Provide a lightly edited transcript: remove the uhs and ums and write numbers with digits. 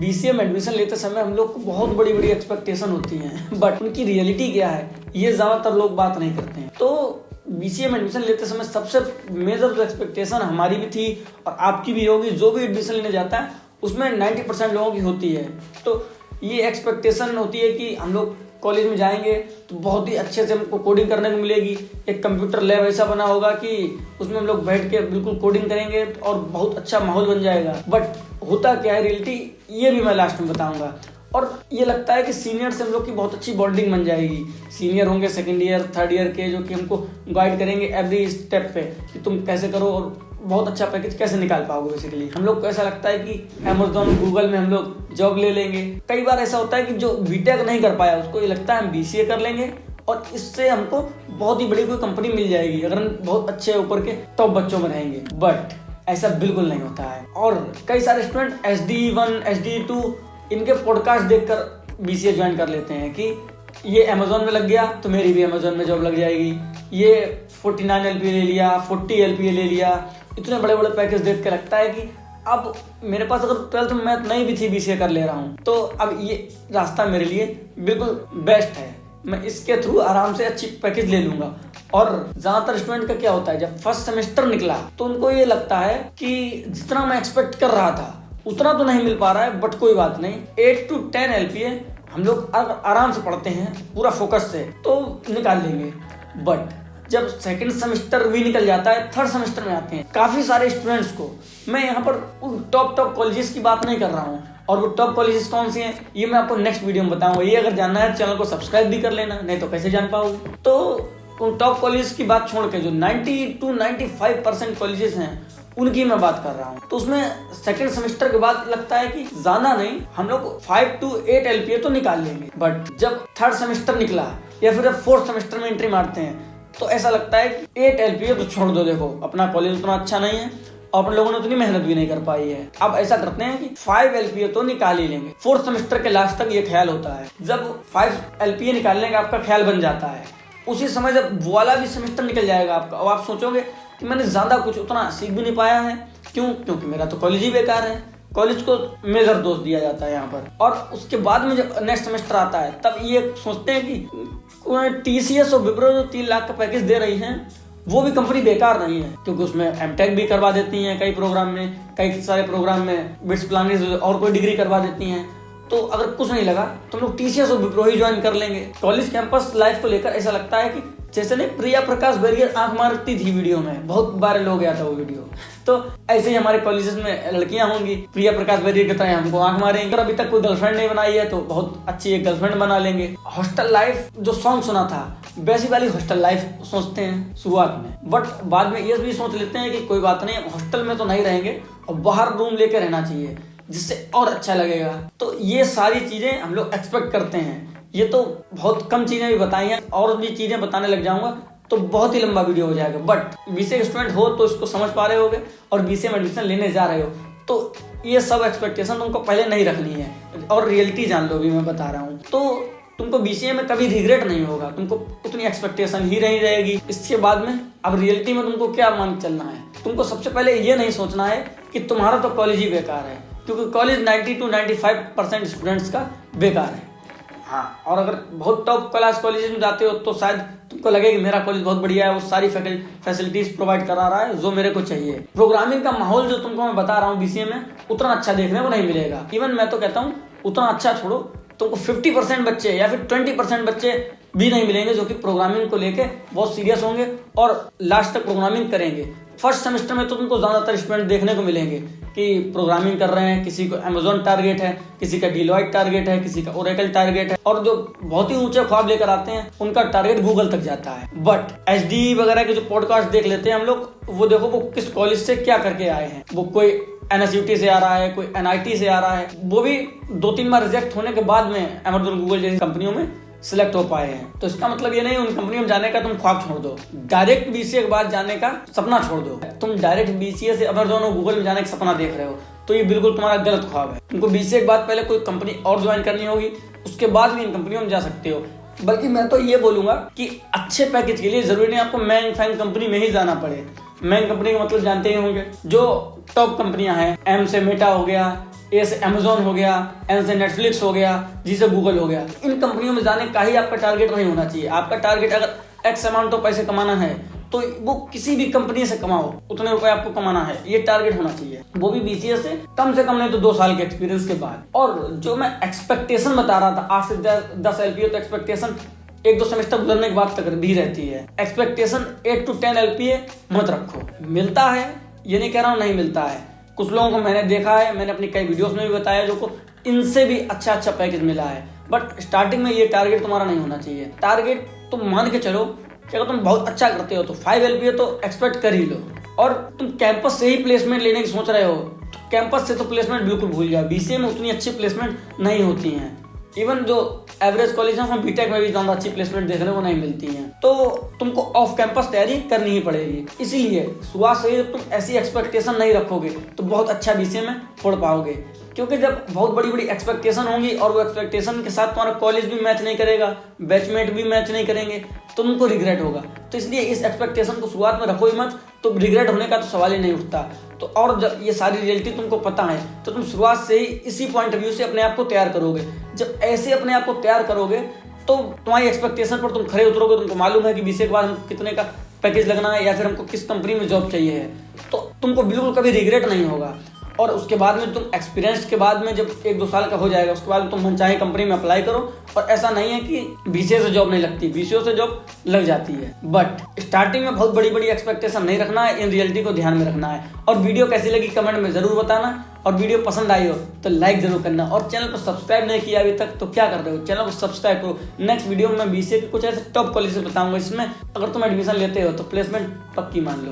BCA में admission लेते समय हम लोग को बहुत बड़ी बड़ी एक्सपेक्टेशन होती हैं, बट उनकी रियलिटी क्या है ये ज्यादातर लोग बात नहीं करते हैं। तो बीसीए में एडमिशन लेते समय सबसे मेजर जो एक्सपेक्टेशन हमारी भी थी और आपकी भी होगी, जो भी एडमिशन लेने जाता है उसमें 90% लोगों की होती है। तो ये एक्सपेक्टेशन होती है कि हम लोग कॉलेज में जाएंगे तो बहुत ही अच्छे से हमको कोडिंग करने को मिलेगी, एक कंप्यूटर लैब ऐसा बना होगा कि उसमें हम लोग बैठ के बिल्कुल कोडिंग करेंगे और बहुत अच्छा माहौल बन जाएगा। बट होता क्या है रियलिटी, ये भी मैं लास्ट में बताऊंगा। और ये लगता है कि सीनियर से हम लोग की बहुत अच्छी बॉन्डिंग बन जाएगी, सीनियर होंगे सेकेंड ईयर थर्ड ईयर के, जो कि हमको गाइड करेंगे एवरी स्टेप पे कि तुम कैसे करो और बहुत अच्छा पैकेज कैसे निकाल पाओगे। बेसिकली हम लोग को ऐसा लगता है कि अमेज़न गूगल में हम लोग जॉब ले लेंगे। कई बार ऐसा होता है कि जो बीटेक नहीं कर पाया उसको ये लगता है हम बीसीए कर लेंगे और इससे हमको बहुत ही बड़ी कोई कंपनी मिल जाएगी अगर हम बहुत अच्छे ऊपर के टॉप बच्चों में रहेंगे। बट ऐसा बिल्कुल नहीं होता है। और कई सारे स्टूडेंट HD1 HD2 इनके पॉडकास्ट देखकर बीसीए ज्वाइन कर लेते हैं कि ये अमेज़न में लग गया तो मेरी भी अमेज़न में जॉब लग जाएगी, ये 49 LPA ले लिया, 40 LPA ले लिया, इतने बड़े बड़े पैकेज देख के लगता है कि अब मेरे पास अगर 12th में मैथ नहीं भी थी बीसीए कर ले रहा हूँ तो अब ये रास्ता मेरे लिए बिल्कुल बेस्ट है, मैं इसके थ्रू आराम से अच्छी पैकेज ले लूंगा। और ज्यादातर स्टूडेंट का क्या होता है, जब फर्स्ट सेमेस्टर निकला तो उनको ये लगता है कि जितना मैं एक्सपेक्ट कर रहा था उतना तो नहीं मिल पा रहा है, बट कोई बात नहीं, 8 to 10 LPA हम लोग आराम से पढ़ते हैं पूरा फोकस से तो निकाल लेंगे। बट जब सेकंड सेमेस्टर भी निकल जाता है, थर्ड सेमेस्टर में आते हैं काफी सारे स्टूडेंट्स को, मैं यहाँ पर टॉप कॉलेजेस की बात नहीं कर रहा हूँ, और वो टॉप कॉलेजेस कौन से हैं ये मैं आपको नेक्स्ट वीडियो में बताऊंगा। ये अगर जानना है चैनल को सब्सक्राइब भी कर लेना, नहीं तो कैसे जान पाओगे। तो उन टॉप कॉलेज की बात छोड़ के जो 90 to 95% कॉलेजेस हैं उनकी मैं बात कर रहा हूँ, तो उसमें सेकंड सेमेस्टर के बाद लगता है कि ज्यादा नहीं हम लोग 5 to 8 LPA तो निकाल लेंगे। बट जब थर्ड सेमेस्टर निकला या फिर जब फोर्थ सेमेस्टर में एंट्री मारते हैं तो ऐसा लगता है कि 8 LPA तो छोड़ दो, देखो अपना कॉलेज उतना अच्छा नहीं है और अपन लोगों ने उतनी मेहनत भी नहीं कर पाई है। अब ऐसा करते हैं कि 5 LPA तो निकाल ही लेंगे। फोर्थ सेमेस्टर के लास्ट तक ये ख्याल होता है। जब 5 LPA निकालने का आपका ख्याल बन जाता है, उसी समय जब वो वाला भी सेमेस्टर निकल जाएगा आपका, अब आप सोचोगे कि मैंने ज्यादा कुछ उतना सीख भी नहीं पाया है। क्योंकि मेरा तो कॉलेज ही बेकार है। कॉलेज को मेजर दोष दिया जाता है यहाँ पर। और उसके बाद में जब नेक्स्ट सेमेस्टर आता है तब ये सोचते हैं कि TCS और विप्रो जो 3 लाख का पैकेज दे रही है वो भी कंपनी बेकार नहीं है, क्योंकि उसमें एमटेक भी करवा देती हैं कई प्रोग्राम में, कई सारे प्रोग्राम में बिट्स प्लानिंग और कोई डिग्री करवा देती हैं। तो अगर कुछ नहीं लगा तो हम लोग TCS और विप्रो ही ज्वाइन कर लेंगे। कॉलेज कैंपस लाइफ को लेकर ऐसा लगता है कि जैसे नहीं प्रिया प्रकाश बैरियर आंख मारती थी वीडियो में, बहुत वायरल हो गया था वो वीडियो। तो ऐसे ही हमारे कॉलेजेस में लड़कियां होंगी प्रिया प्रकाश बैरियर की तरह हमको आंख मारेंगे। अगर अभी तक कोई गर्लफ्रेंड नहीं बनाई है तो बहुत अच्छी एक गर्लफ्रेंड बना लेंगे। हॉस्टल लाइफ जो सॉन्ग सुना था वैसी वाली हॉस्टल लाइफ सोचते हैं शुरुआत में, बट बाद में ये भी सोच लेते हैं कि कोई बात नहीं, हॉस्टल में तो नहीं रहेंगे और बाहर रूम लेके रहना चाहिए जिससे और अच्छा लगेगा। तो ये सारी चीजें हम लोग एक्सपेक्ट करते हैं। ये तो बहुत कम चीजें भी बताई हैं, और भी चीजें बताने लग जाऊंगा तो बहुत ही लंबा वीडियो हो जाएगा। बट बीसीए स्टूडेंट हो तो इसको समझ पा रहे होगे और बीसीए में एडमिशन लेने जा रहे हो तो ये सब एक्सपेक्टेशन तुमको पहले नहीं रखनी है और रियलिटी जान लो भी मैं बता रहा हूँ। तो तुमको बीसीए में कभी रिग्रेट नहीं होगा, तुमको उतनी एक्सपेक्टेशन ही नहीं रहेगी। इसके बाद में अब रियलिटी में तुमको क्या मान चलना है, तुमको सबसे पहले ये नहीं सोचना है कि तुम्हारा तो कॉलेज ही बेकार है, क्योंकि कॉलेज 90 to 95% स्टूडेंट्स का बेकार है। हाँ, और अगर बहुत टॉप क्लास कॉलेज में जाते हो तो शायद तुमको लगे कि मेरा कॉलेज बहुत बढ़िया है, वो सारी फैसिलिटीज प्रोवाइड करा रहा है जो मेरे को चाहिए। प्रोग्रामिंग का माहौल जो तुमको मैं बता रहा हूँ बीसीए में उतना अच्छा देखने को नहीं मिलेगा। इवन मैं तो कहता हूँ उतना अच्छा छोड़ो, तुमको 50% बच्चे या फिर 20% बच्चे भी नहीं मिलेंगे जो कि प्रोग्रामिंग को लेके बहुत सीरियस होंगे और लास्ट तक प्रोग्रामिंग करेंगे। फर्स्ट सेमेस्टर में तो तुमको ज्यादातर स्टूडेंट देखने को मिलेंगे कि प्रोग्रामिंग कर रहे हैं, किसी को अमेज़न टारगेट है, किसी का डिलॉयट टारगेट है, किसी का ओरेकल टारगेट है, और जो बहुत ही ऊंचे ख्वाब लेकर आते हैं उनका टारगेट गूगल तक जाता है। बट HD वगैरह के जो पॉडकास्ट देख लेते हैं हम लोग, वो देखो वो किस कॉलेज से क्या करके आए हैं। वो कोई NSUT से आ रहा है, कोई NIT से आ रहा है, वो भी 2-3 बार रिजेक्ट होने के बाद में अमेज़न गूगल जैसी कंपनियों में सिलेक्ट हो पाए हैं। तो इसका मतलब ये नहीं उन कंपनियों में जाने का तुम ख्वाब छोड़ दो, डायरेक्ट बीसीए के बाद जाने का सपना छोड़ दो। तुम डायरेक्ट बीसीए से अमेज़न और गूगल में जाने का सपना देख रहे हो तो ये बिल्कुल तुम्हारा गलत ख्वाब है। तुमको बीसीए के बाद पहले कोई कंपनी और ज्वाइन करनी होगी, उसके बाद भी इन कंपनियों में जा सकते हो। बल्कि मैं तो ये बोलूंगा कि अच्छे पैकेज के लिए जरूरी नहीं आपको मैन फैन कंपनी में ही जाना पड़े। मेन कंपनी का मतलब जानते ही होंगे, जो टॉप कंपनियां हैं, एम से मेटा हो गया, ए से अमेजोन हो गया, एन से नेटफ्लिक्स हो गया, जी से गूगल हो गया। इन कंपनियों में जाने का ही आपका टारगेट नहीं होना चाहिए। आपका टारगेट अगर एक्स अमाउंट ऑफ पैसे कमाना है तो वो किसी भी कंपनी से कमाओ, उतने रुपए आपको कमाना है, ये टारगेट होना चाहिए, वो भी बीसीए से कम नहीं तो 2 साल के एक्सपीरियंस के बाद। और जो मैं एक्सपेक्टेशन बता रहा था 8 से 10 एलपीए, तो एक्सपेक्टेशन 1-2 सेमेस्टर गुजरने के बाद तक भी रहती है। एक्सपेक्टेशन 8 to 10 एलपीए मत रखो। मिलता है, ये नहीं कह रहा हूँ नहीं मिलता है, कुछ लोगों को मैंने देखा है, मैंने अपनी कई वीडियोस में भी बताया जो को इनसे भी अच्छा पैकेज मिला है। बट स्टार्टिंग में ये टारगेट तुम्हारा नहीं होना चाहिए। टारगेट तुम मान के चलो कि अगर तुम बहुत अच्छा करते हो तो 5 एलपीए तो एक्सपेक्ट कर ही लो। और तुम कैंपस से ही प्लेसमेंट लेने की सोच रहे हो तो कैंपस से तो प्लेसमेंट बिल्कुल भूल जाओ। बीसीए में उतनी अच्छी प्लेसमेंट नहीं होती हैं। इवन जो एवरेज कॉलेज है उसमें बीटेक में भी ज्यादा अच्छी प्लेसमेंट देखने को नहीं मिलती है। तो तुमको ऑफ कैंपस तैयारी करनी ही पड़ेगी। इसीलिए शुरुआत से ही तुम ऐसी एक्सपेक्टेशन नहीं रखोगे तो बहुत अच्छा बीसीए में पढ़ पाओगे। क्योंकि जब बहुत बड़ी बड़ी एक्सपेक्टेशन होंगी और वो एक्सपेक्टेशन के साथ तुम्हारा कॉलेज भी मैच नहीं करेगा, बैचमेट भी मैच नहीं करेंगे, तो तुमको रिग्रेट होगा। तो इसलिए इस एक्सपेक्टेशन को शुरुआत में रखो ही मत, तो रिग्रेट होने का तो सवाल ही नहीं उठता। तो और जब ये सारी रियलिटी तुमको पता है तो तुम शुरुआत से ही इसी पॉइंट ऑफ व्यू से अपने आप को तैयार करोगे। जब ऐसे अपने आप को तैयार करोगे तो तुम्हारी एक्सपेक्टेशन पर तुम खरे उतरोगे। तुमको मालूम है कि बीसीए के बाद हमको कितने का पैकेज लगना है या फिर हमको किस कंपनी में जॉब चाहिए है, तो तुमको बिल्कुल कभी रिग्रेट नहीं होगा। और उसके बाद में तुम एक्सपीरियंस के बाद में जब 1-2 साल का हो जाएगा उसके बाद तुम मनचाहे कंपनी में अप्लाई करो। और ऐसा नहीं है कि बीसीए से जॉब नहीं लगती, बीसीए से जॉब लग जाती है। बट स्टार्टिंग में बहुत बड़ी बड़ी एक्सपेक्टेशन नहीं रखना है, इन रियलिटी को ध्यान में रखना है। और वीडियो कैसी लगी कमेंट में जरूर बताना, और वीडियो पसंद आई हो तो लाइक जरूर करना। और चैनल को सब्सक्राइब नहीं किया अभी तक तो क्या कर रहे हो, चैनल को सब्सक्राइब करो। नेक्स्ट वीडियो में बीसीए के कुछ ऐसे टॉप कॉलेज बताऊंगा जिसमें अगर तुम एडमिशन लेते हो तो प्लेसमेंट पक्की मान लो।